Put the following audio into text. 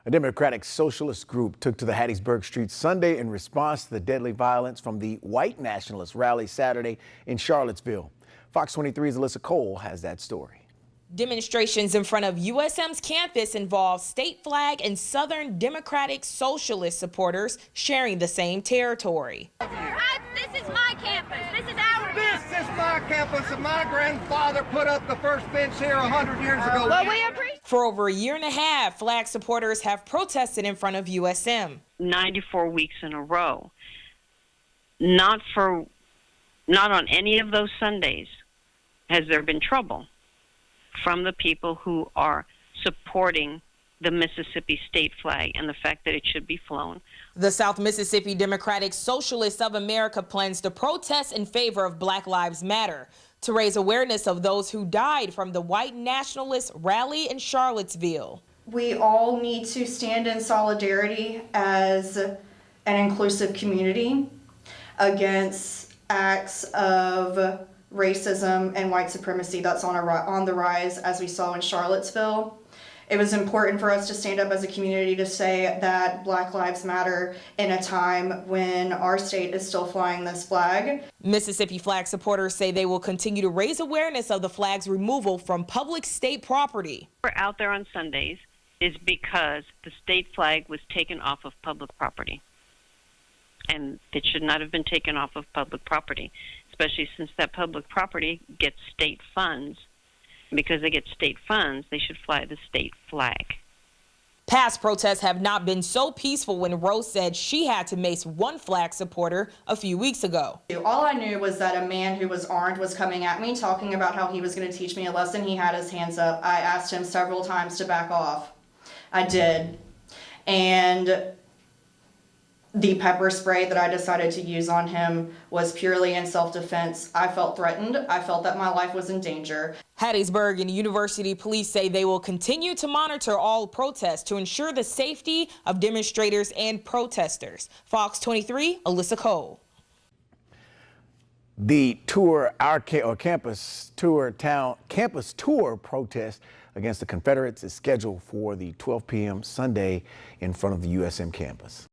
A Democratic Socialist group took to the Hattiesburg streets Sunday in response to the deadly violence from the white nationalist rally Saturday in Charlottesville. Fox 23's Alyssa Cole has that story. Demonstrations in front of USM's campus involved state flag and Southern Democratic Socialist supporters sharing the same territory. This is my campus. This is our campus. This is my campus, and my grandfather put up the first fence here 100 years ago. For over a year and a half, flag supporters have protested in front of USM. 94 weeks in a row. Not on any of those Sundays has there been trouble from the people who are supporting the Mississippi state flag and the fact that it should be flown. The South Mississippi Democratic Socialists of America plans to protest in favor of Black Lives Matter to raise awareness of those who died from the white nationalist rally in Charlottesville. We all need to stand in solidarity as an inclusive community against acts of racism and white supremacy that's on the rise, as we saw in Charlottesville. It was important for us to stand up as a community to say that Black Lives Matter in a time when our state is still flying this flag. Mississippi flag supporters say they will continue to raise awareness of the flag's removal from public state property. We're out there on Sundays is because the state flag was taken off of public property. And it should not have been taken off of public property, especially since that public property gets state funds. Because they get state funds, they should fly the state flag. Past protests have not been so peaceful when Rose said she had to mace one flag supporter a few weeks ago. All I knew was that a man who was armed was coming at me, talking about how he was going to teach me a lesson. He had his hands up. I asked him several times to back off. I did. And the pepper spray that I decided to use on him was purely in self-defense. I felt threatened. I felt that my life was in danger. Hattiesburg and University police say they will continue to monitor all protests to ensure the safety of demonstrators and protesters. Fox 23, Alyssa Cole. The campus tour protest against the Confederates is scheduled for the 12 p.m. Sunday in front of the USM campus.